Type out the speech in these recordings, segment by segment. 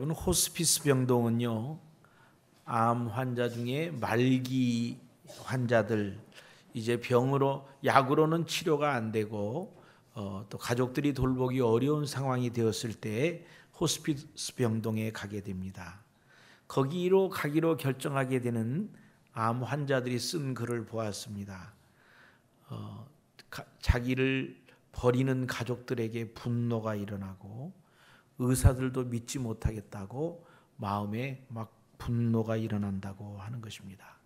여러분, 호스피스 병동은요, 암 환자 중에 말기 환자들, 이제 병으로 약으로는 치료가 안 되고 또 가족들이 돌보기 어려운 상황이 되었을 때 호스피스 병동에 가게 됩니다. 거기로 가기로 결정하게 되는 암 환자들이 쓴 글을 보았습니다. 자기를 버리는 가족들에게 분노가 일어나고 의사들도 믿지 못하겠다고 마음에 막 분노가 일어난다고 하는 것입니다.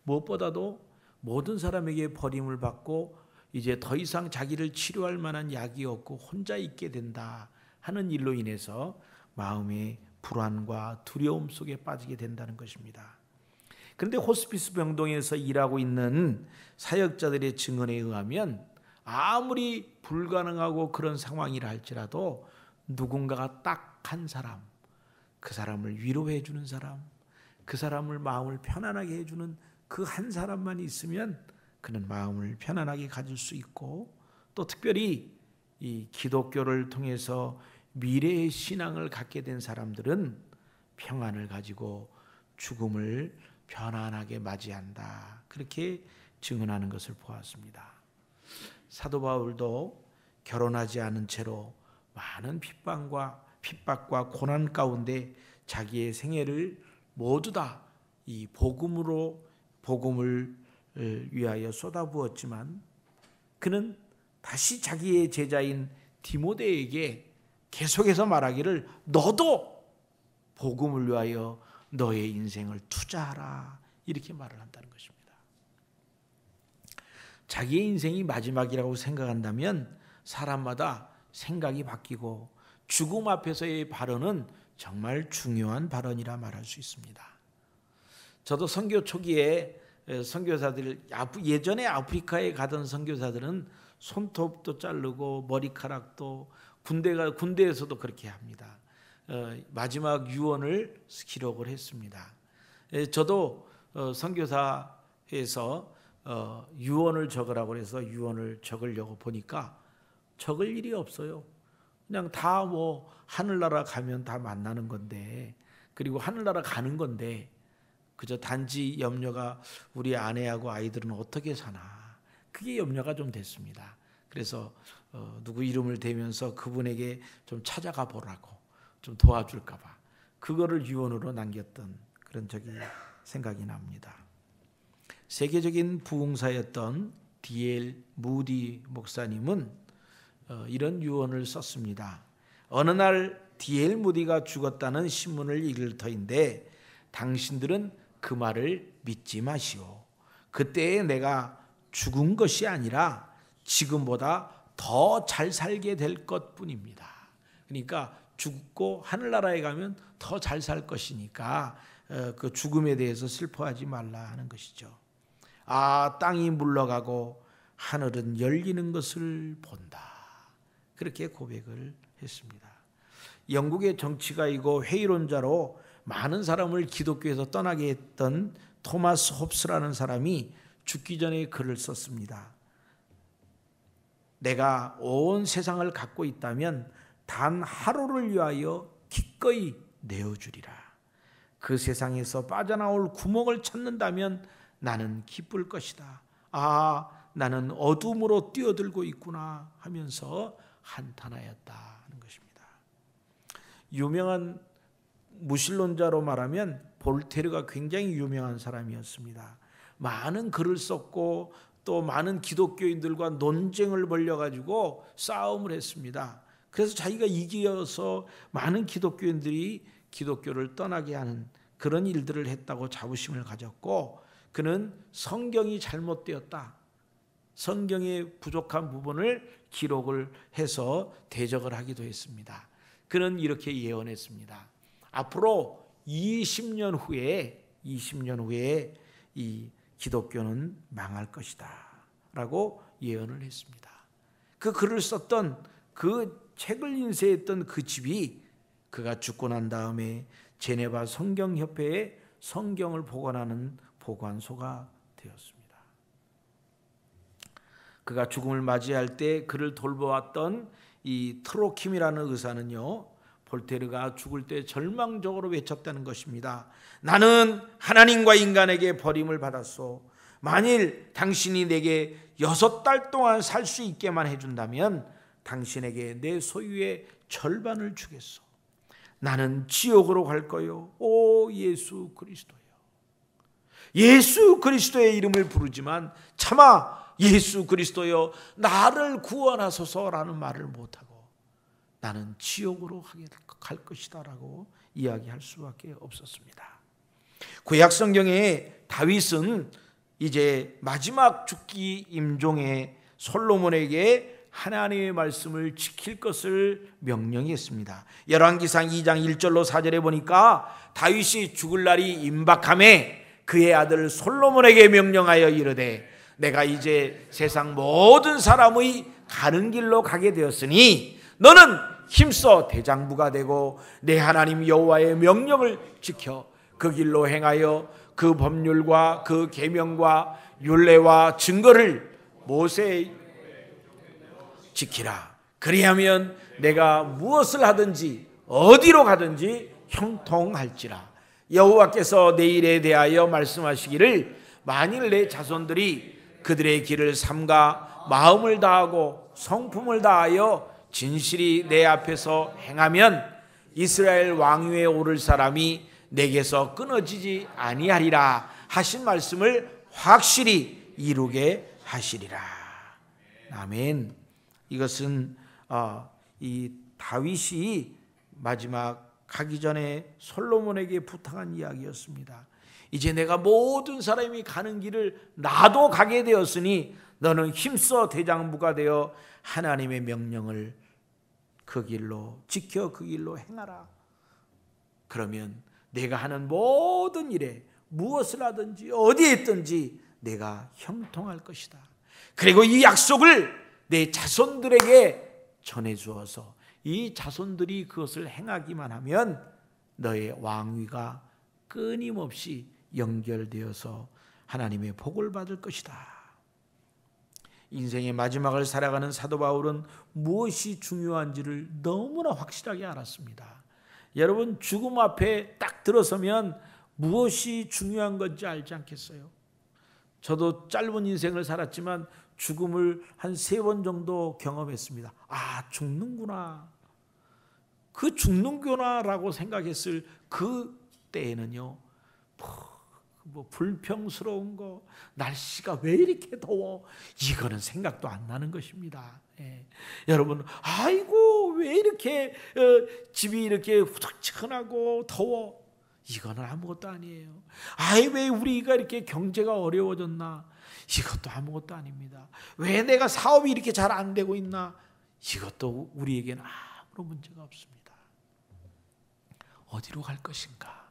무엇보다도 모든 사람에게 버림을 받고 이제 더 이상 자기를 치료할 만한 약이 없고 혼자 있게 된다 하는 일로 인해서 마음의 불안과 두려움 속에 빠지게 된다는 것입니다. 그런데 호스피스 병동에서 일하고 있는 사역자들의 증언에 의하면 아무리 불가능하고 그런 상황이라 할지라도 누군가가 딱 한 사람, 그 사람을 위로해 주는 사람, 그 사람을 마음을 편안하게 해주는 그 한 사람만 있으면 그는 마음을 편안하게 가질 수 있고, 또 특별히 이 기독교를 통해서 미래의 신앙을 갖게 된 사람들은 평안을 가지고 죽음을 편안하게 맞이한다, 그렇게 증언하는 것을 보았습니다. 사도 바울도 결혼하지 않은 채로 많은 핍박과 고난 가운데 자기의 생애를 모두 다 이 복음을 위하여 쏟아부었지만, 그는 다시 자기의 제자인 디모데에게 계속해서 말하기를 너도 복음을 위하여 너의 인생을 투자하라, 이렇게 말을 한다는 것입니다. 자기의 인생이 마지막이라고 생각한다면 사람마다 생각이 바뀌고 죽음 앞에서의 발언은 정말 중요한 발언이라 말할 수 있습니다. 저도 선교 초기에 선교사들, 예전에 아프리카에 가던 선교사들은 손톱도 자르고 머리카락도 군대에서도 그렇게 합니다. 마지막 유언을 기록을 했습니다. 저도 선교사에서 유언을 적으라고 해서 유언을 적으려고 보니까 적을 일이 없어요. 그냥 다 하늘나라 가면 다 만나는 건데, 그리고 하늘나라 가는 건데, 그저 단지 염려가 우리 아내하고 아이들은 어떻게 사나, 그게 염려가 좀 됐습니다. 그래서 누구 이름을 대면서 그분에게 좀 찾아가 보라고, 좀 도와줄까 봐 그거를 유언으로 남겼던 그런 적이 생각이 납니다. 세계적인 부흥사였던 D.L. 무디 목사님은 이런 유언을 썼습니다. 어느 날 D.L. 무디가 죽었다는 신문을 읽을 터인데 당신들은 그 말을 믿지 마시오. 그때에 내가 죽은 것이 아니라 지금보다 더 잘 살게 될 것뿐입니다. 그러니까 죽고 하늘나라에 가면 더 잘 살 것이니까 그 죽음에 대해서 슬퍼하지 말라 하는 것이죠. 땅이 물러가고 하늘은 열리는 것을 본다, 그렇게 고백을 했습니다. 영국의 정치가이고 회의론자로 많은 사람을 기독교에서 떠나게 했던 토마스 홉스라는 사람이 죽기 전에 글을 썼습니다. 내가 온 세상을 갖고 있다면 단 하루를 위하여 기꺼이 내어주리라. 그 세상에서 빠져나올 구멍을 찾는다면 나는 기쁠 것이다. 나는 어둠으로 뛰어들고 있구나 하면서 한탄하였다는 것입니다. 유명한 무신론자로 말하면 볼테르가 굉장히 유명한 사람이었습니다. 많은 글을 썼고 또 많은 기독교인들과 논쟁을 벌여가지고 싸움을 했습니다. 그래서 자기가 이겨서 많은 기독교인들이 기독교를 떠나게 하는 그런 일들을 했다고 자부심을 가졌고, 그는 성경이 잘못되었다, 성경의 부족한 부분을 기록을 해서 대적을 하기도 했습니다. 그는 이렇게 예언했습니다. 앞으로 20년 후에 이 기독교는 망할 것이다 라고 예언을 했습니다. 그 글을 썼던, 그 책을 인쇄했던 그 집이 그가 죽고 난 다음에 제네바 성경협회에 성경을 보관하는 보관소가 되었습니다. 그가 죽음을 맞이할 때 그를 돌보았던 이 트로킴이라는 의사는요, 볼테르가 죽을 때 절망적으로 외쳤다는 것입니다. 나는 하나님과 인간에게 버림을 받았소. 만일 당신이 내게 6달 동안 살 수 있게만 해준다면 당신에게 내 소유의 절반을 주겠소. 나는 지옥으로 갈 거요. 오 예수 그리스도요. 예수 그리스도의 이름을 부르지만 차마 예수 그리스도여 나를 구원하소서라는 말을 못하고 나는 지옥으로 갈 것이다 라고 이야기할 수밖에 없었습니다. 구약 성경에 다윗은 이제 마지막 죽기 임종에 솔로몬에게 하나님의 말씀을 지킬 것을 명령했습니다. 열왕기상 2장 1절로 4절에 보니까 다윗이 죽을 날이 임박함에 그의 아들 솔로몬에게 명령하여 이르되 내가 이제 세상 모든 사람의 가는 길로 가게 되었으니 너는 힘써 대장부가 되고 내 하나님 여호와의 명령을 지켜 그 길로 행하여 그 법률과 그 계명과 율례와 증거를 모세의 지키라. 그리하면 내가 무엇을 하든지 어디로 가든지 형통할지라. 여호와께서 내 일에 대하여 말씀하시기를 만일 내 자손들이 그들의 길을 삼가 마음을 다하고 성품을 다하여 진실이 내 앞에서 행하면 이스라엘 왕위에 오를 사람이 내게서 끊어지지 아니하리라 하신 말씀을 확실히 이루게 하시리라. 아멘. 이것은 이 다윗이 마지막 가기 전에 솔로몬에게 부탁한 이야기였습니다. 이제 내가 모든 사람이 가는 길을 나도 가게 되었으니 너는 힘써 대장부가 되어 하나님의 명령을 그 길로 지켜 그 길로 행하라. 그러면 내가 하는 모든 일에 무엇을 하든지 어디에 있든지 내가 형통할 것이다. 그리고 이 약속을 내 자손들에게 전해주어서 이 자손들이 그것을 행하기만 하면 너의 왕위가 끊임없이 연결되어서 하나님의 복을 받을 것이다. 인생의 마지막을 살아가는 사도 바울은 무엇이 중요한지를 너무나 확실하게 알았습니다. 여러분 죽음 앞에 딱 들어서면 무엇이 중요한 건지 알지 않겠어요? 저도 짧은 인생을 살았지만 죽음을 한 3번 정도 경험했습니다. 아, 죽는구나. 그 죽는구나라고 생각했을 그 때에는요, 뭐 불평스러운 거, 날씨가 왜 이렇게 더워, 이거는 생각도 안 나는 것입니다. 예. 여러분, 아이고 왜 이렇게 집이 이렇게 후적지근하고 더워, 이거는 아무것도 아니에요. 아이 왜 우리가 이렇게 경제가 어려워졌나, 이것도 아무것도 아닙니다. 왜 내가 사업이 이렇게 잘 안 되고 있나, 이것도 우리에게는 아무런 문제가 없습니다. 어디로 갈 것인가,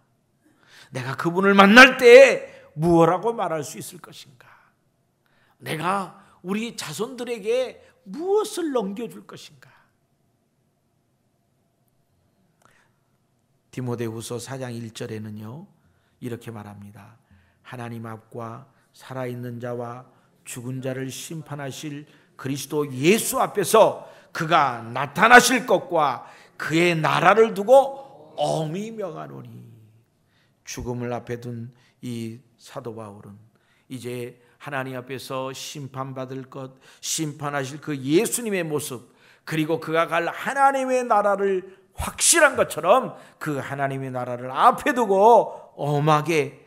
내가 그분을 만날 때 무엇라고 말할 수 있을 것인가, 내가 우리 자손들에게 무엇을 넘겨줄 것인가. 디모데후서 4장 1절에는요 이렇게 말합니다. 하나님 앞과 살아있는 자와 죽은 자를 심판하실 그리스도 예수 앞에서 그가 나타나실 것과 그의 나라를 두고 엄히 명하노니. 죽음을 앞에 둔 이 사도 바울은 이제 하나님 앞에서 심판받을 것, 심판하실 그 예수님의 모습, 그리고 그가 갈 하나님의 나라를 확실한 것처럼 그 하나님의 나라를 앞에 두고 엄하게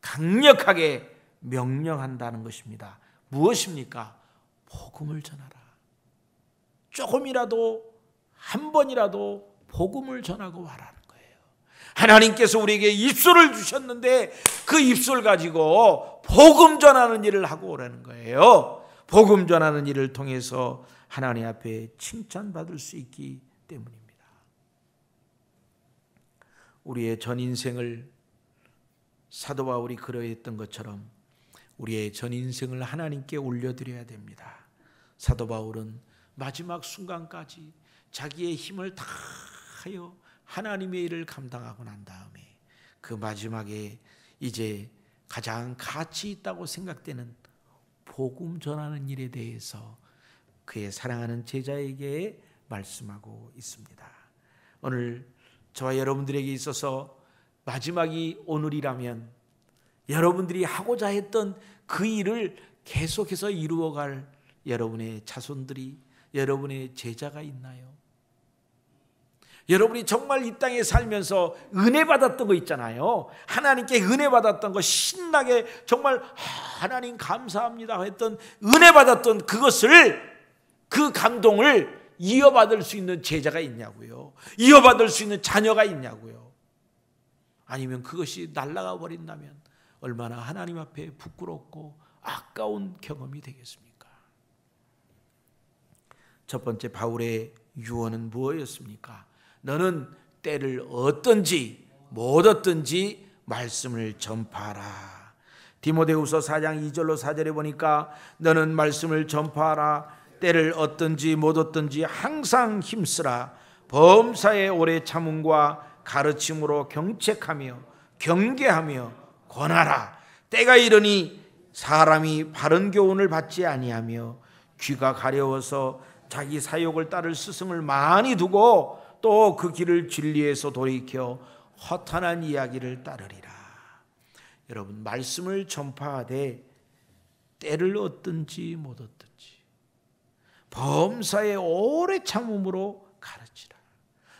강력하게 명령한다는 것입니다. 무엇입니까? 복음을 전하라. 조금이라도 한 번이라도 복음을 전하고 와라는 거예요. 하나님께서 우리에게 입술을 주셨는데 그 입술 가지고 복음 전하는 일을 하고 오라는 거예요. 복음 전하는 일을 통해서 하나님 앞에 칭찬받을 수 있기 때문입니다. 우리의 전 인생을 사도 바울이 그러했던 것처럼 우리의 전 인생을 하나님께 올려드려야 됩니다. 사도 바울은 마지막 순간까지 자기의 힘을 다하여 하나님의 일을 감당하고 난 다음에 그 마지막에 이제 가장 가치 있다고 생각되는 복음 전하는 일에 대해서 그의 사랑하는 제자에게 말씀하고 있습니다. 오늘 저와 여러분들에게 있어서 마지막이 오늘이라면 여러분들이 하고자 했던 그 일을 계속해서 이루어갈 여러분의 자손들이, 여러분의 제자가 있나요? 여러분이 정말 이 땅에 살면서 은혜 받았던 거 있잖아요. 하나님께 은혜 받았던 거, 신나게 정말 하나님 감사합니다 했던 은혜 받았던 그것을, 그 감동을 이어받을 수 있는 제자가 있냐고요. 이어받을 수 있는 자녀가 있냐고요. 아니면 그것이 날아가 버린다면 얼마나 하나님 앞에 부끄럽고 아까운 경험이 되겠습니까? 첫 번째 바울의 유언은 무엇이었습니까? 너는 때를 얻든지 못 얻든지 말씀을 전파하라. 디모데후서 4장 2절로 4절에 보니까 너는 말씀을 전파하라. 때를 얻든지 못 얻든지 항상 힘쓰라. 범사에 오래 참음과 가르침으로 경책하며 경계하며 권하라. 때가 이르니 사람이 바른 교훈을 받지 아니하며 귀가 가려워서 자기 사욕을 따를 스승을 많이 두고 또 그 길을 진리에서 돌이켜 허탄한 이야기를 따르리라. 여러분, 말씀을 전파하되 때를 얻든지 못 얻든지 범사에 오래 참음으로 가르치라.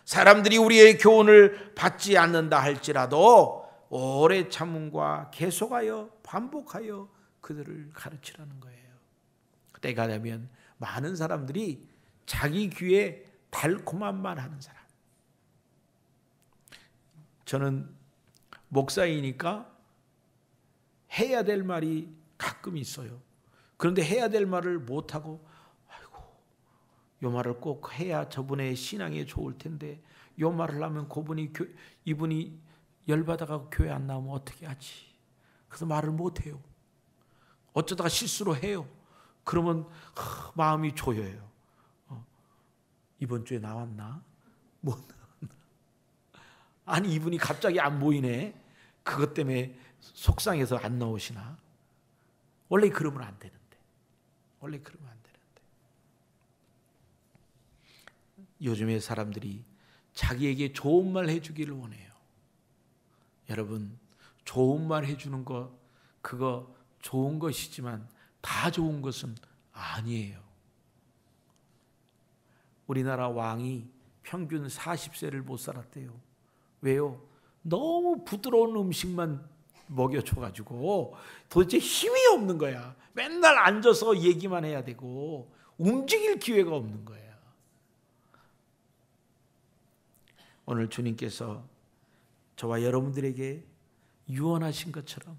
사람들이 우리의 교훈을 받지 않는다 할지라도 오래 참음과 계속하여 반복하여 그들을 가르치라는 거예요. 때가 되면 많은 사람들이 자기 귀에 달콤한 말 하는 사람. 저는 목사이니까 해야 될 말이 가끔 있어요. 그런데 해야 될 말을 못하고, 아이고, 요 말을 꼭 해야 저분의 신앙에 좋을 텐데 요 말을 하면 이분이 열받아가 교회 안 나오면 어떻게 하지? 그래서 말을 못해요. 어쩌다가 실수로 해요. 그러면 마음이 조여요. 이번 주에 나왔나? 못 나왔나? 아니, 이분이 갑자기 안 보이네. 그것 때문에 속상해서 안 나오시나? 원래 그러면 안 되는데. 원래 그러면 안 되는데. 요즘에 사람들이 자기에게 좋은 말 해주기를 원해요. 여러분, 좋은 말 해주는 거, 그거 좋은 것이지만 다 좋은 것은 아니에요. 우리나라 왕이 평균 40세를 못 살았대요. 왜요? 너무 부드러운 음식만 먹여줘가지고 도대체 힘이 없는 거야. 맨날 앉아서 얘기만 해야 되고 움직일 기회가 없는 거예요. 오늘 주님께서 저와 여러분들에게 유언하신 것처럼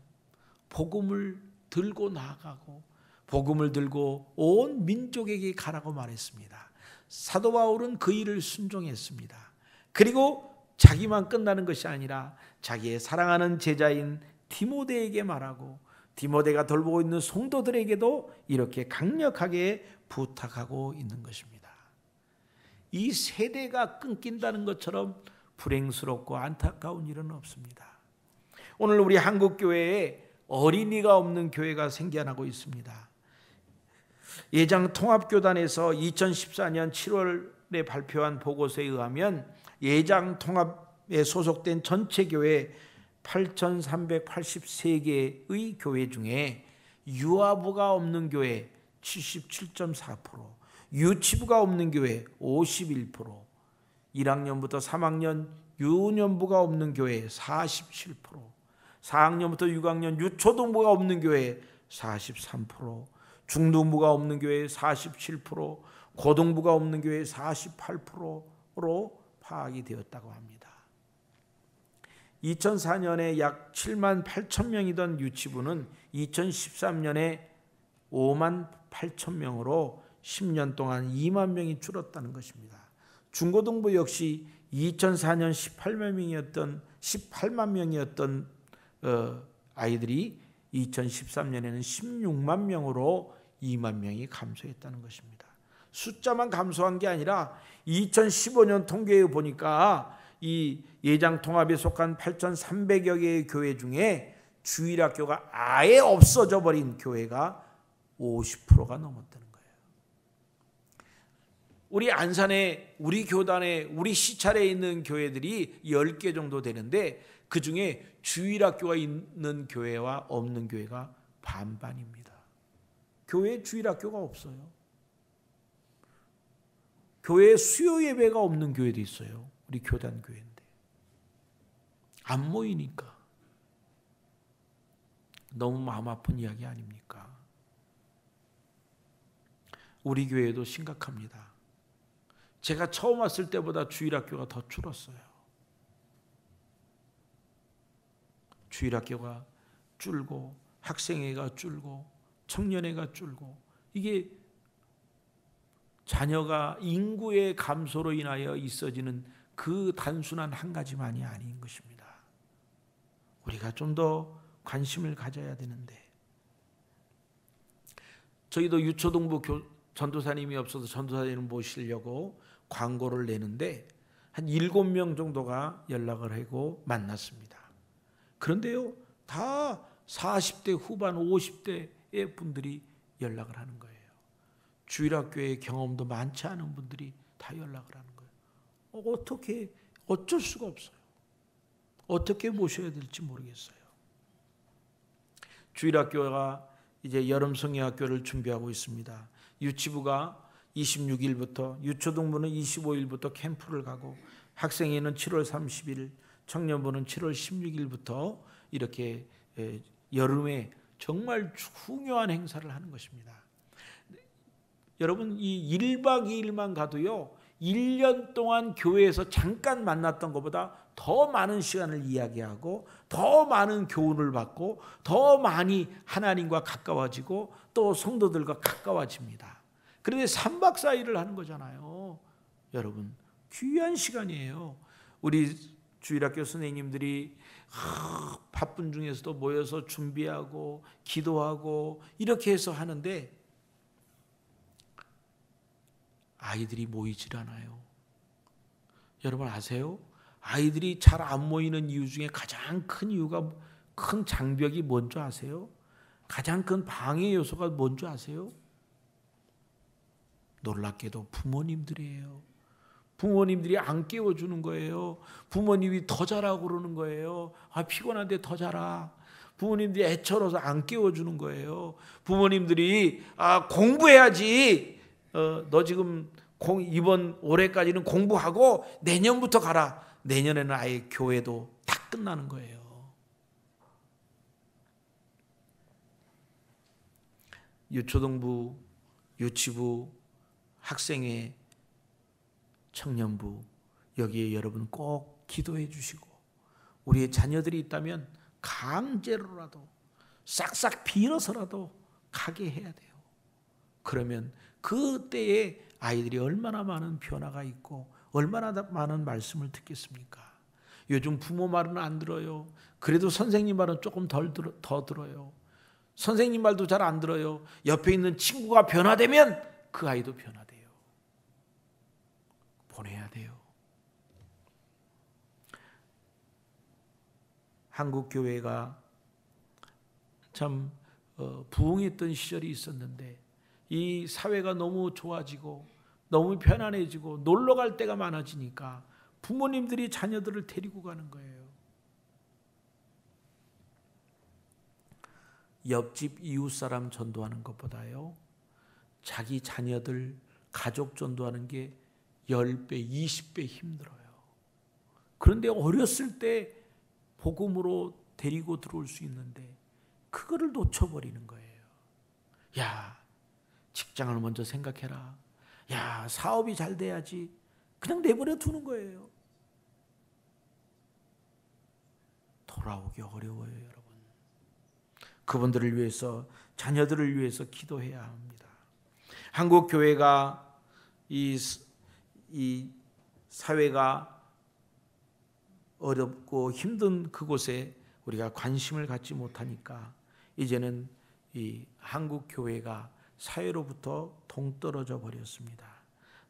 복음을 들고 나아가고 복음을 들고 온 민족에게 가라고 말했습니다. 사도 바울은 그 일을 순종했습니다. 그리고 자기만 끝나는 것이 아니라 자기의 사랑하는 제자인 디모데에게 말하고 디모데가 돌보고 있는 성도들에게도 이렇게 강력하게 부탁하고 있는 것입니다. 이 세대가 끊긴다는 것처럼 불행스럽고 안타까운 일은 없습니다. 오늘 우리 한국교회에 어린이가 없는 교회가 생겨나고 있습니다. 예장통합교단에서 2014년 7월에 발표한 보고서에 의하면 예장통합에 소속된 전체 교회 8,383개의 교회 중에 유아부가 없는 교회 77.4%, 유치부가 없는 교회 51%, 1학년부터 3학년 유년부가 없는 교회 47%, 4학년부터 6학년 유초등부가 없는 교회 43%, 중등부가 없는 교회 47%, 고등부가 없는 교회 48%로 파악이 되었다고 합니다. 2004년에 약 7만 8천 명이던 유치부는 2013년에 5만 8천 명으로 10년 동안 2만 명이 줄었다는 것입니다. 중고등부 역시 2004년 18만 명이었던 아이들이 2013년에는 16만 명으로 2만 명이 감소했다는 것입니다. 숫자만 감소한 게 아니라 2015년 통계에 보니까 이 예장통합에 속한 8,300여 개의 교회 중에 주일학교가 아예 없어져 버린 교회가 50%가 넘었다는 거예요. 우리 안산에, 우리 교단에, 우리 시찰에 있는 교회들이 10개 정도 되는데 그 중에 주일학교가 있는 교회와 없는 교회가 반반입니다. 교회에 주일학교가 없어요. 교회에 수요 예배가 없는 교회도 있어요. 우리 교단 교회인데 안 모이니까. 너무 마음 아픈 이야기 아닙니까? 우리 교회도 심각합니다. 제가 처음 왔을 때보다 주일학교가 더 줄었어요. 주일학교가 줄고 학생회가 줄고 청년회가 줄고, 이게 자녀가 인구의 감소로 인하여 있어지는 그 단순한 한 가지만이 아닌 것입니다. 우리가 좀 더 관심을 가져야 되는데, 저희도 유초동부 전도사님이 없어서 전도사님을 모시려고 광고를 내는데 한 7명 정도가 연락을 하고 만났습니다. 그런데요, 다 40대 후반 50대의 분들이 연락을 하는 거예요. 주일학교의 경험도 많지 않은 분들이 다 연락을 하는 거예요. 어떻게, 어쩔 수가 없어요. 어떻게 모셔야 될지 모르겠어요. 주일학교가 이제 여름 성경학교를 준비하고 있습니다. 유치부가 26일부터, 유초동부는 25일부터 캠프를 가고, 학생회는 7월 30일, 청년부는 7월 16일부터 이렇게 여름에 정말 중요한 행사를 하는 것입니다. 여러분, 이 1박 2일만 가도요, 1년 동안 교회에서 잠깐 만났던 것보다 더 많은 시간을 이야기하고 더 많은 교훈을 받고 더 많이 하나님과 가까워지고 또 성도들과 가까워집니다. 그런데 3박 4일을 하는 거잖아요. 여러분, 귀한 시간이에요. 우리 주일학교 선생님들이 바쁜 중에서도 모여서 준비하고 기도하고 이렇게 해서 하는데 아이들이 모이질 않아요. 여러분 아세요? 아이들이 잘 안 모이는 이유 중에 가장 큰 이유가, 큰 장벽이 뭔지 아세요? 가장 큰 방해 요소가 뭔지 아세요? 놀랍게도 부모님들이에요. 부모님들이 안 깨워주는 거예요. 부모님이 더 자라고 그러는 거예요. 피곤한데 더 자라. 부모님들이 애처로서 안 깨워주는 거예요. 부모님들이 공부해야지. 너 지금 이번 올해까지는 공부하고 내년부터 가라. 내년에는 아예 교회도 다 끝나는 거예요. 유초동부, 유치부, 학생회, 청년부, 여기에 여러분 꼭 기도해 주시고, 우리의 자녀들이 있다면 강제로라도 싹싹 빌어서라도 가게 해야 돼요. 그러면 그때에 아이들이 얼마나 많은 변화가 있고 얼마나 많은 말씀을 듣겠습니까? 요즘 부모 말은 안 들어요. 그래도 선생님 말은 조금 더 들어요. 선생님 말도 잘 안 들어요. 옆에 있는 친구가 변화되면 그 아이도 변화돼요. 보내야 돼요. 한국 교회가 참 부흥했던 시절이 있었는데, 이 사회가 너무 좋아지고 너무 편안해지고 놀러 갈 데가 많아지니까 부모님들이 자녀들을 데리고 가는 거예요. 옆집 이웃 사람 전도하는 것보다요, 자기 자녀들 가족 전도하는 게 10배, 20배 힘들어요. 그런데 어렸을 때 복음으로 데리고 들어올 수 있는데 그거를 놓쳐버리는 거예요. 야, 직장을 먼저 생각해라. 야, 사업이 잘 돼야지. 그냥 내버려 두는 거예요. 돌아오기 어려워요, 여러분. 그분들을 위해서, 자녀들을 위해서 기도해야 합니다. 한국 교회가 이 사회가 어렵고 힘든 그곳에 우리가 관심을 갖지 못하니까 이제는 이 한국 교회가 사회로부터 동떨어져 버렸습니다.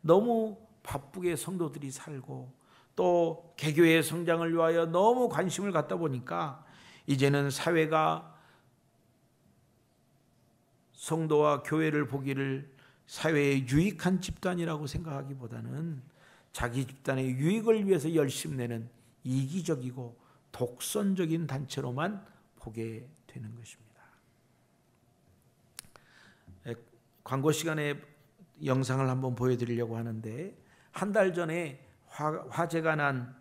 너무 바쁘게 성도들이 살고 또 개교의 성장을 위하여 너무 관심을 갖다 보니까 이제는 사회가 성도와 교회를 보기를 사회에 유익한 집단이라고 생각하기보다는 자기 집단의 유익을 위해서 열심내는 이기적이고 독선적인 단체로만 보게 되는 것입니다. 광고 시간에 영상을 한번 보여드리려고 하는데, 한 달 전에 화재가 난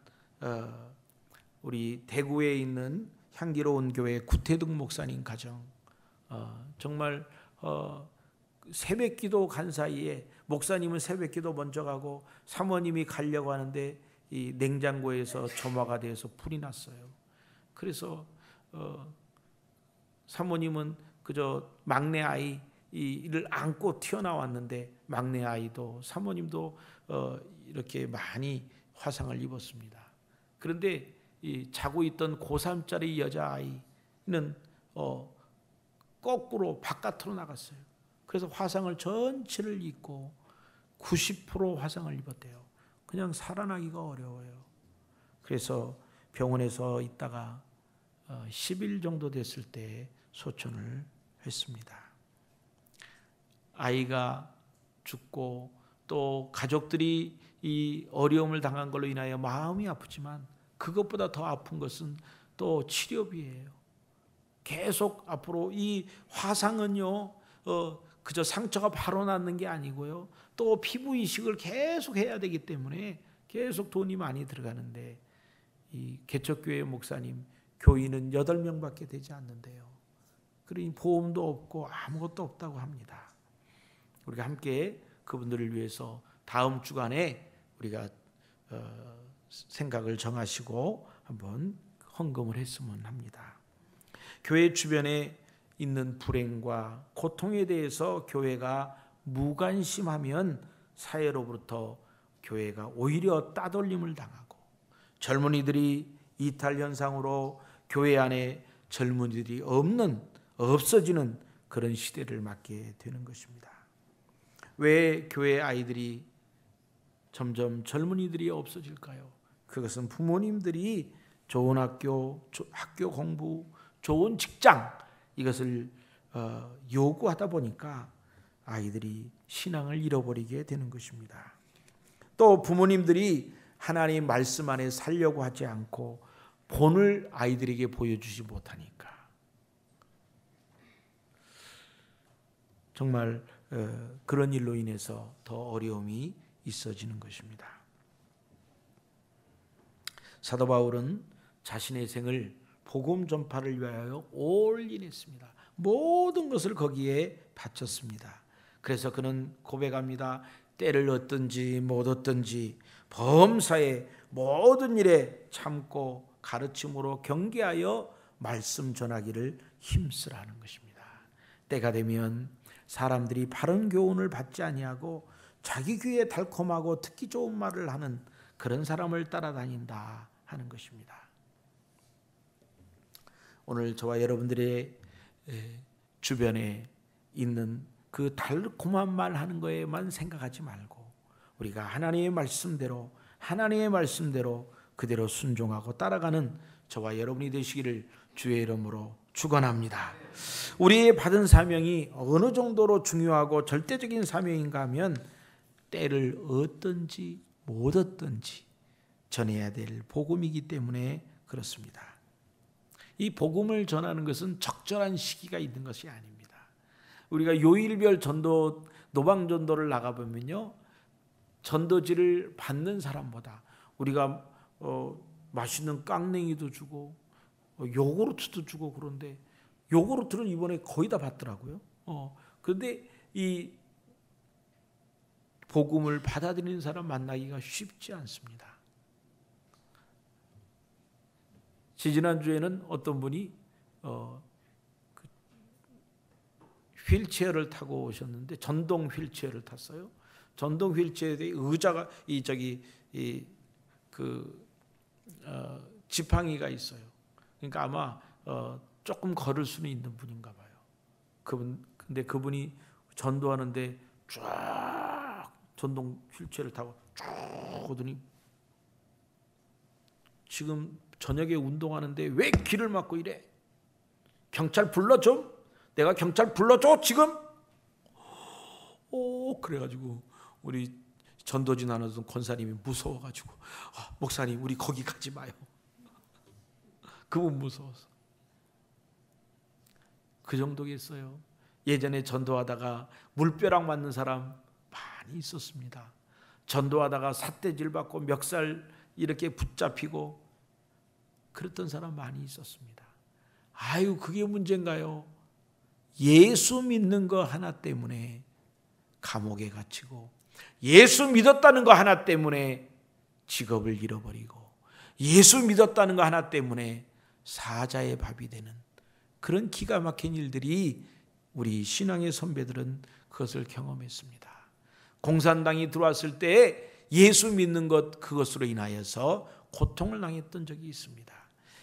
우리 대구에 있는 향기로운 교회 구태득 목사님 가정, 정말 새벽기도 간 사이에 목사님은 새벽기도 먼저 가고 사모님이 가려고 하는데 이 냉장고에서 점화가 돼서 불이 났어요. 그래서 사모님은 그저 막내 아이를 안고 튀어나왔는데 막내 아이도 사모님도 이렇게 많이 화상을 입었습니다. 그런데 이 자고 있던 고3짜리 여자아이는 거꾸로 바깥으로 나갔어요. 그래서 화상을 전체를 입고 90% 화상을 입었대요. 그냥 살아나기가 어려워요. 그래서 병원에서 있다가 10일 정도 됐을 때 소천을 했습니다. 아이가 죽고 또 가족들이 이 어려움을 당한 걸로 인하여 마음이 아프지만 그것보다 더 아픈 것은 또 치료비예요. 계속 앞으로 이 화상은요, 그저 상처가 바로 낫는 게 아니고요, 또 피부 이식을 계속 해야 되기 때문에 계속 돈이 많이 들어가는데, 이 개척교회 목사님 교인은 8명밖에 되지 않는데요. 그러니 보험도 없고 아무것도 없다고 합니다. 우리가 함께 그분들을 위해서 다음 주간에 우리가 생각을 정하시고 한번 헌금을 했으면 합니다. 교회 주변에 있는 불행과 고통에 대해서 교회가 무관심하면 사회로부터 교회가 오히려 따돌림을 당하고 젊은이들이 이탈 현상으로 교회 안에 젊은이들이 없어지는 그런 시대를 맞게 되는 것입니다. 왜 교회 아이들이 점점 젊은이들이 없어질까요? 그것은 부모님들이 좋은 학교 공부, 좋은 직장 이것을 요구하다 보니까 아이들이 신앙을 잃어버리게 되는 것입니다. 또 부모님들이 하나님 말씀 안에 살려고 하지 않고 본을 아이들에게 보여주지 못하니까 정말 그런 일로 인해서 더 어려움이 있어지는 것입니다. 사도 바울은 자신의 생을 복음 전파를 위하여 올인했습니다. 모든 것을 거기에 바쳤습니다. 그래서 그는 고백합니다. 때를 얻든지 못 얻든지 범사의 모든 일에 참고 가르침으로 경계하여 말씀 전하기를 힘쓰라는 것입니다. 때가 되면 사람들이 바른 교훈을 받지 아니하고 자기 귀에 달콤하고 듣기 좋은 말을 하는 그런 사람을 따라다닌다 하는 것입니다. 오늘 저와 여러분들의 주변에 있는 그 달콤한 말 하는 거에만 생각하지 말고 우리가 하나님의 말씀대로 그대로 순종하고 따라가는 저와 여러분이 되시기를 주의 이름으로 축원합니다. 우리의 받은 사명이 어느 정도로 중요하고 절대적인 사명인가 하면 때를 얻든지 못 얻든지 전해야 될 복음이기 때문에 그렇습니다. 이 복음을 전하는 것은 적절한 시기가 있는 것이 아닙니다. 우리가 요일별 전도, 노방 전도를 나가보면요, 전도지를 받는 사람보다 우리가 맛있는 깡냉이도 주고 요구르트도 주고 그런데 요구르트는 이번에 거의 다 받더라고요. 그런데 이 복음을 받아들이는 사람 만나기가 쉽지 않습니다. 지지난주에는 어떤 분이 휠체어를 타고 오셨는데 전동 휠체어를 탔어요. 전동 휠체어에 의자가 지팡이가 있어요. 그러니까 아마 조금 걸을 수는 있는 분인가 봐요. 근데 그분이 전도하는데 쫙 전동 휠체어를 타고 쭉 오더니 지금 저녁에 운동하는데 왜 귀를 막고 이래? 경찰 불러 좀? 내가 경찰 불러줘 지금? 그래가지고 우리 전도진 하는 권사님이 무서워가지고 목사님 우리 거기 가지 마요. 그분 무서워서. 그 정도겠어요. 예전에 전도하다가 물벼락 맞는 사람 많이 있었습니다. 전도하다가 삿대질 받고 멱살 이렇게 붙잡히고 그랬던 사람 많이 있었습니다. 아유, 그게 문제인가요? 예수 믿는 거 하나 때문에 감옥에 갇히고, 예수 믿었다는 거 하나 때문에 직업을 잃어버리고, 예수 믿었다는 거 하나 때문에 사자의 밥이 되는 그런 기가 막힌 일들이 우리 신앙의 선배들은 그것을 경험했습니다. 공산당이 들어왔을 때 예수 믿는 것, 그것으로 인하여서 고통을 당했던 적이 있습니다.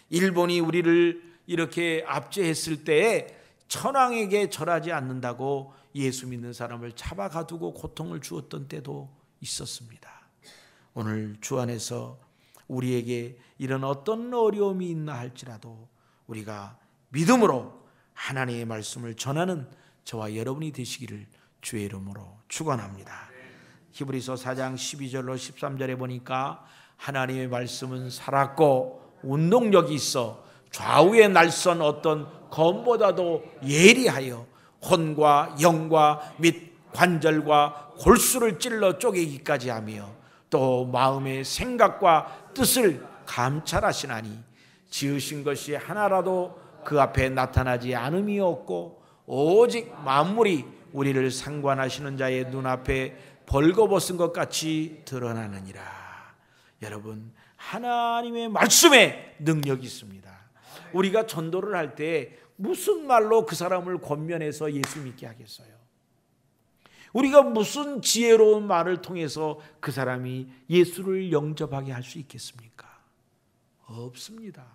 일본이 우리를 이렇게 압제했을 때 천황에게 절하지 않는다고 예수 믿는 사람을 잡아가두고 고통을 주었던 때도 있었습니다. 오늘 주 안에서 우리에게 이런 어떤 어려움이 있나 할지라도 우리가 믿음으로 하나님의 말씀을 전하는 저와 여러분이 되시기를 주의 이름으로 축원합니다. 히브리서 4장 12절로 13절에 보니까 하나님의 말씀은 살았고 운동력이 있어 좌우에 날선 어떤 검보다도 예리하여 혼과 영과 및 관절과 골수를 찔러 쪼개기까지 하며 또 마음의 생각과 뜻을 감찰하시나니 지으신 것이 하나라도 그 앞에 나타나지 않음이 없고 오직 만물이 우리를 상관하시는 자의 눈앞에 벌거벗은 것 같이 드러나느니라. 여러분, 하나님의 말씀에 능력이 있습니다. 우리가 전도를 할 때 무슨 말로 그 사람을 권면해서 예수 믿게 하겠어요? 우리가 무슨 지혜로운 말을 통해서 그 사람이 예수를 영접하게 할 수 있겠습니까? 없습니다.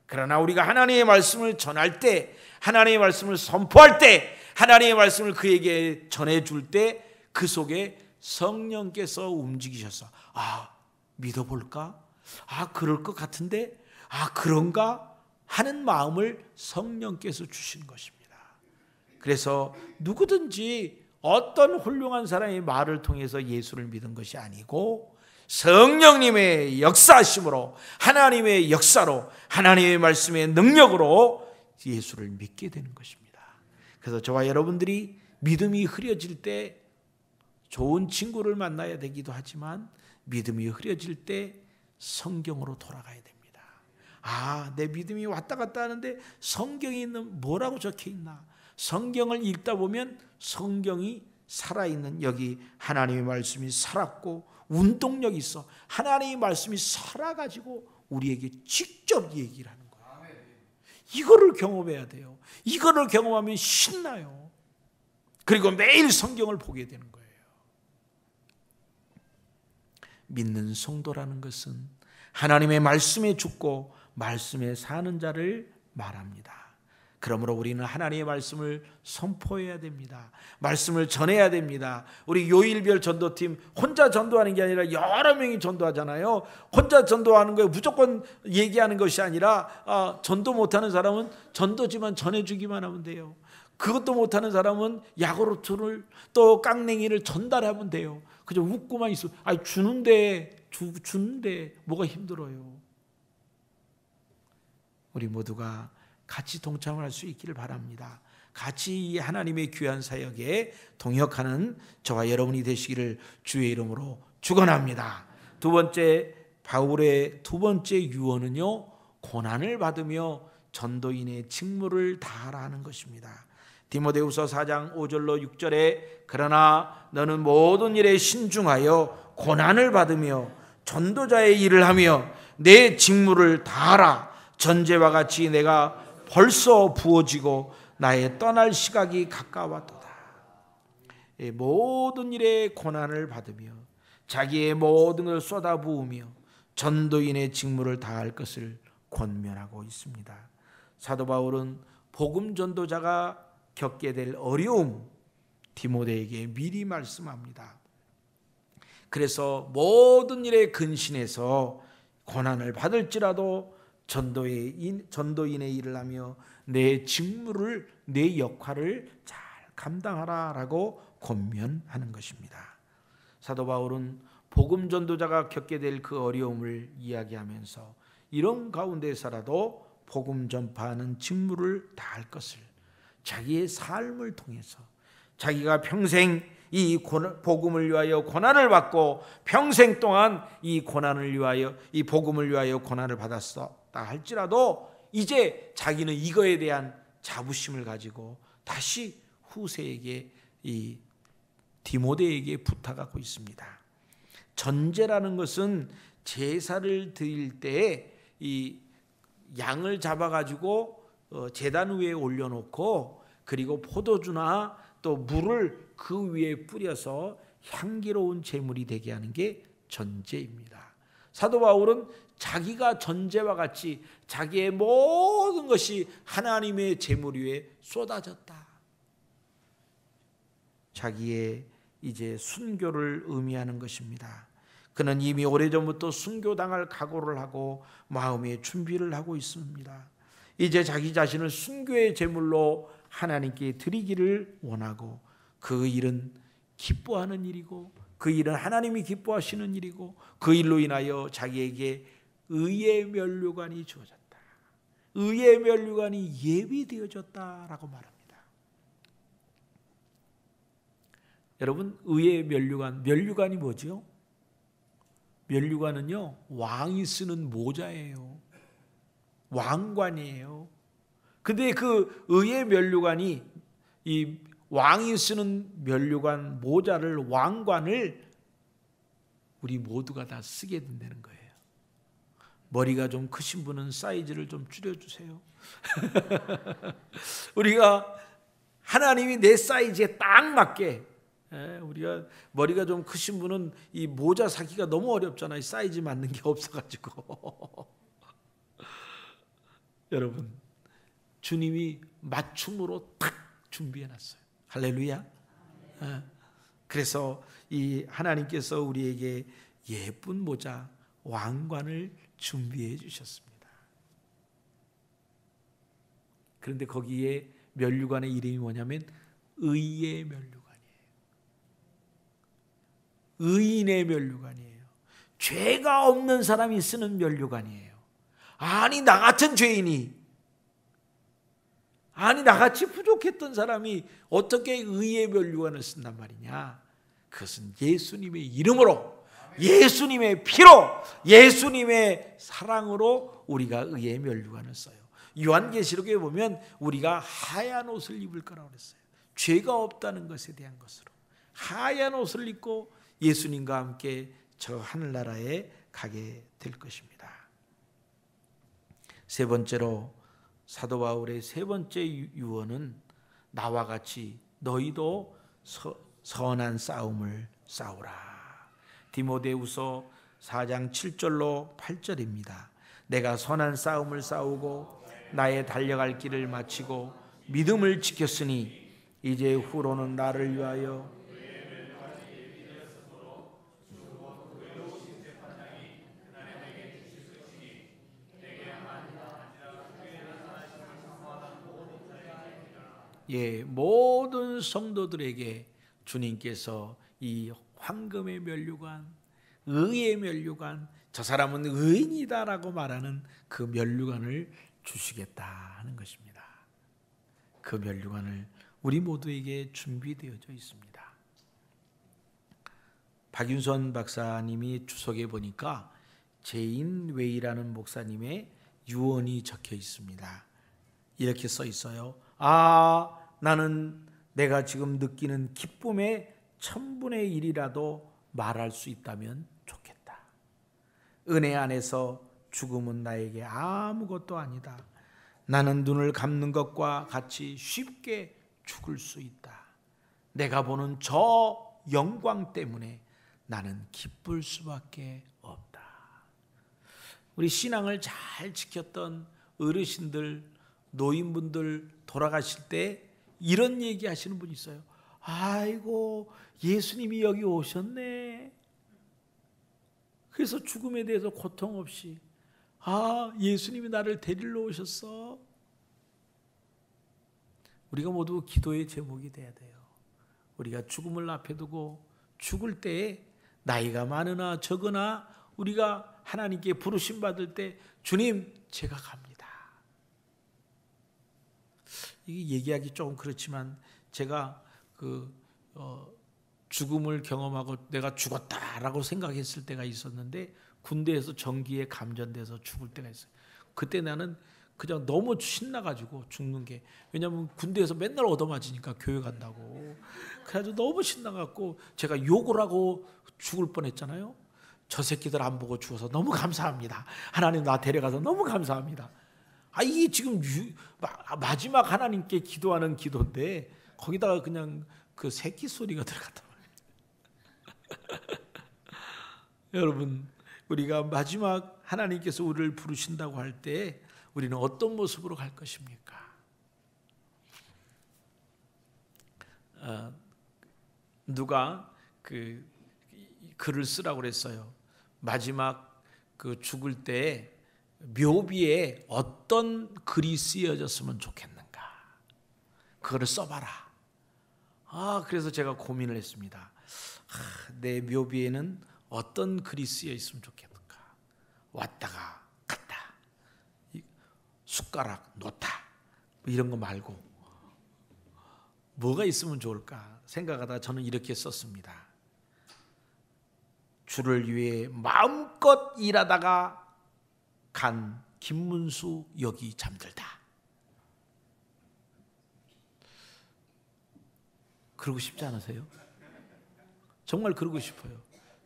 그러나 우리가 하나님의 말씀을 전할 때, 하나님의 말씀을 선포할 때, 하나님의 말씀을 그에게 전해줄 때 그 속에 성령께서 움직이셔서 믿어볼까? 그럴 것 같은데? 그런가? 하는 마음을 성령께서 주신 것입니다. 그래서 누구든지 어떤 훌륭한 사람의 말을 통해서 예수를 믿은 것이 아니고 성령님의 역사하심으로, 하나님의 역사로, 하나님의 말씀의 능력으로 예수를 믿게 되는 것입니다. 그래서 저와 여러분들이 믿음이 흐려질 때 좋은 친구를 만나야 되기도 하지만 믿음이 흐려질 때 성경으로 돌아가야 됩니다. 내 믿음이 왔다 갔다 하는데 성경에 있는 뭐라고 적혀 있나? 성경을 읽다 보면 성경이 살아있는, 여기 하나님의 말씀이 살았고 운동력이 있어. 하나님의 말씀이 살아가지고 우리에게 직접 얘기를 하는 거예요. 이거를 경험해야 돼요. 이거를 경험하면 신나요. 그리고 매일 성경을 보게 되는 거예요. 믿는 성도라는 것은 하나님의 말씀에 죽고 말씀에 사는 자를 말합니다. 그러므로 우리는 하나님의 말씀을 선포해야 됩니다. 말씀을 전해야 됩니다. 우리 요일별 전도팀 혼자 전도하는 게 아니라 여러 명이 전도하잖아요. 혼자 전도하는 거에 무조건 얘기하는 것이 아니라 전도 못하는 사람은 전도지만 전해주기만 하면 돼요. 그것도 못하는 사람은 야구르트를 또 깡냉이를 전달하면 돼요. 그저 웃고만 있어. 주는데 뭐가 힘들어요. 우리 모두가 같이 동참할 수 있기를 바랍니다. 같이 이 하나님의 귀한 사역에 동역하는 저와 여러분이 되시기를 주의 이름으로 축원합니다. 두 번째, 바울의 두 번째 유언은요, 고난을 받으며 전도인의 직무를 다하라 하는 것입니다. 디모데후서 4장 5절로 6절에 그러나 너는 모든 일에 신중하여 고난을 받으며 전도자의 일을 하며 내 직무를 다하라. 전제와 같이 내가 벌써 부어지고 나의 떠날 시각이 가까웠도다. 모든 일에 고난을 받으며 자기의 모든 것을 쏟아부으며 전도인의 직무를 다할 것을 권면하고 있습니다. 사도 바울은 복음 전도자가 겪게 될 어려움 디모데에게 미리 말씀합니다. 그래서 모든 일에 근신해서 고난을 받을지라도 전도인의 일을 하며 내 직무를, 내 역할을 잘 감당하라라고 권면하는 것입니다. 사도 바울은 복음 전도자가 겪게 될 그 어려움을 이야기하면서 이런 가운데서라도 복음 전파하는 직무를 다할 것을 자기의 삶을 통해서 자기가 평생 이 복음을 위하여 고난을 받고 평생 동안 이 고난을 위하여 이 복음을 위하여 고난을 받았다 할지라도 이제 자기는 이거에 대한 자부심을 가지고 다시 후세에게 이 디모데에게 부탁하고 있습니다. 전제라는 것은 제사를 드릴 때 이 양을 잡아가지고 제단 위에 올려놓고 그리고 포도주나 또 물을 그 위에 뿌려서 향기로운 제물이 되게 하는 게 전제입니다. 사도 바울은 자기가 전제와 같이 자기의 모든 것이 하나님의 제물 위에 쏟아졌다. 자기의 이제 순교를 의미하는 것입니다. 그는 이미 오래전부터 순교당할 각오를 하고 마음의 준비를 하고 있습니다. 이제 자기 자신을 순교의 제물로 하나님께 드리기를 원하고 그 일은 기뻐하는 일이고 그 일은 하나님이 기뻐하시는 일이고 그 일로 인하여 자기에게 의의 면류관이 주어졌다. 의의 면류관이 예비되어졌다라고 말합니다. 여러분, 의의 면류관이 뭐죠? 면류관은요, 왕이 쓰는 모자예요. 왕관이에요. 근데 그 의의 면류관이 이 왕이 쓰는 면류관 모자를 왕관을 우리 모두가 다 쓰게 된다는 거예요. 머리가 좀 크신 분은 사이즈를 좀 줄여주세요. 우리가 하나님이 내 사이즈에 딱 맞게 우리가 머리가 좀 크신 분은 이 모자 사기가 너무 어렵잖아요. 사이즈 맞는 게 없어가지고. 여러분, 주님이 맞춤으로 딱 준비해놨어요. 할렐루야. 그래서 이 하나님께서 우리에게 예쁜 모자, 왕관을 준비해 주셨습니다. 그런데 거기에 면류관의 이름이 뭐냐면 의의 면류관. 의인의 면류관이에요. 죄가 없는 사람이 쓰는 면류관이에요. 아니 나 같은 죄인이, 아니 나같이 부족했던 사람이 어떻게 의의 면류관을 쓴단 말이냐. 그것은 예수님의 이름으로, 예수님의 피로, 예수님의 사랑으로 우리가 의의 면류관을 써요. 요한계시록에 보면 우리가 하얀 옷을 입을 거라고 그랬어요. 죄가 없다는 것에 대한 것으로 하얀 옷을 입고 예수님과 함께 저 하늘나라에 가게 될 것입니다. 세 번째로 사도 바울의 세 번째 유언은 나와 같이 너희도 선한 싸움을 싸우라. 디모데후서 4장 7절로 8절입니다. 내가 선한 싸움을 싸우고 나의 달려갈 길을 마치고 믿음을 지켰으니 이제 후로는 나를 위하여 모든 성도들에게 주님께서 이 황금의 면류관, 의의 면류관, 저 사람은 의인이다라고 말하는 그 면류관을 주시겠다 하는 것입니다. 그 면류관을 우리 모두에게 준비되어져 있습니다. 박윤선 박사님이 주석에 보니까 제인 웨이라는 목사님의 유언이 적혀 있습니다. 이렇게 써 있어요. 나는 내가 지금 느끼는 기쁨의 1000분의 1이라도 말할 수 있다면 좋겠다. 은혜 안에서 죽음은 나에게 아무것도 아니다. 나는 눈을 감는 것과 같이 쉽게 죽을 수 있다. 내가 보는 저 영광 때문에 나는 기쁠 수밖에 없다. 우리 신앙을 잘 지켰던 어르신들, 노인분들 돌아가실 때 이런 얘기 하시는 분이 있어요. 아이고, 예수님이 여기 오셨네. 그래서 죽음에 대해서 고통 없이, 예수님이 나를 데리러 오셨어. 우리가 모두 기도의 제목이 돼야 돼요. 우리가 죽음을 앞에 두고 죽을 때에 나이가 많으나 적으나 우리가 하나님께 부르심 받을 때 주님 제가 갑니다. 이게 얘기하기 조금 그렇지만 제가 죽음을 경험하고 내가 죽었다라고 생각했을 때가 있었는데 군대에서 전기에 감전돼서 죽을 때가 있어요. 그때 나는 그냥 너무 신나가지고 죽는 게, 왜냐하면 군대에서 맨날 얻어맞으니까 교회 간다고. 그래가지고 너무 신나갖고 제가 욕을 하고 죽을 뻔했잖아요. 저 새끼들 안 보고 죽어서 너무 감사합니다. 하나님 나 데려가서 너무 감사합니다. 이게 지금 마지막 하나님께 기도하는 기도인데 거기다가 그냥 그 새끼 소리가 들어갔단 말이에요. 여러분, 우리가 마지막 하나님께서 우리를 부르신다고 할 때 우리는 어떤 모습으로 갈 것입니까? 누가 그 글을 쓰라고 그랬어요. 마지막 그 죽을 때 묘비에 어떤 글이 쓰여졌으면 좋겠는가? 그거를 써봐라. 그래서 제가 고민을 했습니다. 내 묘비에는 어떤 글이 쓰여 있으면 좋겠는가? 왔다가 갔다, 숟가락 놓다, 이런 거 말고 뭐가 있으면 좋을까 생각하다가 저는 이렇게 썼습니다. 주를 위해 마음껏 일하다가 간 김문수 여기 잠들다. 그러고 싶지 않으세요? 정말 그러고 싶어요.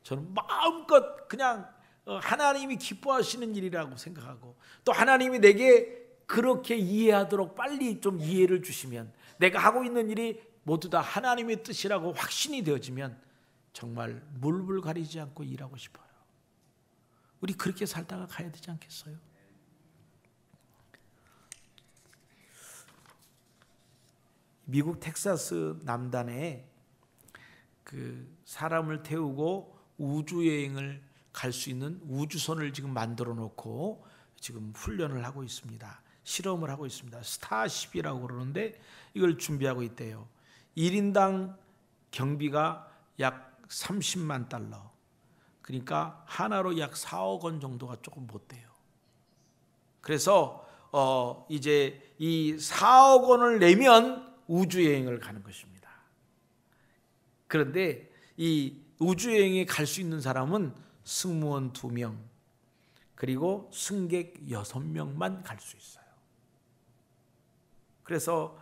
저는 마음껏 그냥 하나님이 기뻐하시는 일이라고 생각하고, 또 하나님이 내게 그렇게 이해하도록 빨리 좀 이해를 주시면, 내가 하고 있는 일이 모두 다 하나님의 뜻이라고 확신이 되어지면 정말 물불 가리지 않고 일하고 싶어요. 우리 그렇게 살다가 가야 되지 않겠어요? 미국 텍사스 남단에 그 사람을 태우고 우주여행을 갈 수 있는 우주선을 지금 만들어 놓고 지금 훈련을 하고 있습니다. 실험을 하고 있습니다. 스타쉽이라고 그러는데 이걸 준비하고 있대요. 1인당 경비가 약 30만 달러. 그러니까 하나로 약 4억 원 정도가 조금 못 돼요. 그래서 이제 이 4억 원을 내면 우주여행을 가는 것입니다. 그런데 이 우주여행에 갈 수 있는 사람은 승무원 2명 그리고 승객 6명만 갈 수 있어요. 그래서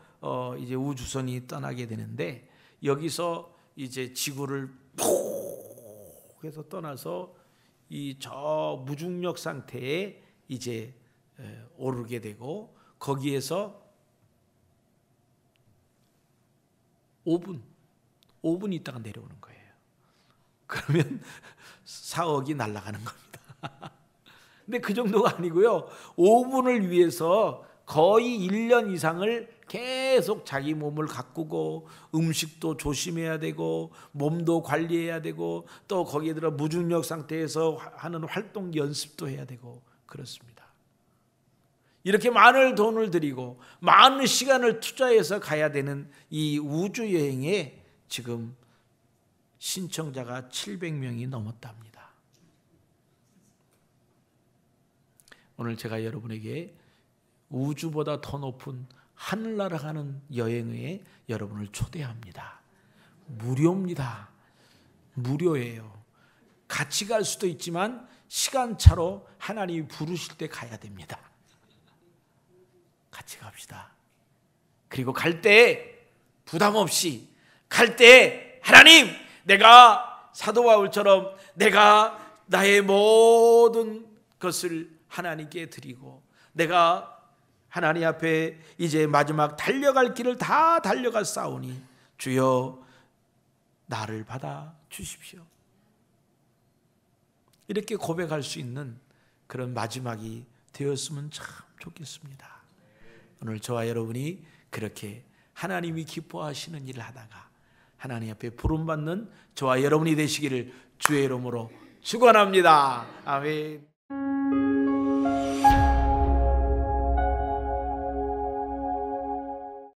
이제 우주선이 떠나게 되는데, 여기서 이제 지구를 푹 해서 떠나서 이 저 무중력 상태에 이제 오르게 되고, 거기에서 5분 있다가 내려오는 거예요. 그러면 4억이 날아가는 겁니다. 근데 그 정도가 아니고요. 5분을 위해서 거의 1년 이상을 계속 자기 몸을 가꾸고, 음식도 조심해야 되고, 몸도 관리해야 되고, 또 거기에 들어 무중력 상태에서 하는 활동 연습도 해야 되고 그렇습니다. 이렇게 많은 돈을 들이고 많은 시간을 투자해서 가야 되는 이 우주여행에 지금 신청자가 700명이 넘었답니다. 오늘 제가 여러분에게 우주보다 더 높은 하늘나라 가는 여행에 여러분을 초대합니다. 무료입니다. 무료예요. 같이 갈 수도 있지만 시간차로 하나님이 부르실 때 가야 됩니다. 같이 갑시다. 그리고 갈 때 부담 없이, 갈 때 하나님, 내가 사도 바울처럼 내가 나의 모든 것을 하나님께 드리고, 내가 하나님 앞에 이제 마지막 달려갈 길을 다 달려가 싸우니 주여 나를 받아 주십시오. 이렇게 고백할 수 있는 그런 마지막이 되었으면 참 좋겠습니다. 오늘 저와 여러분이 그렇게 하나님이 기뻐하시는 일을 하다가 하나님 앞에 부름받는 저와 여러분이 되시기를 주의 이름으로 축원합니다. 아멘.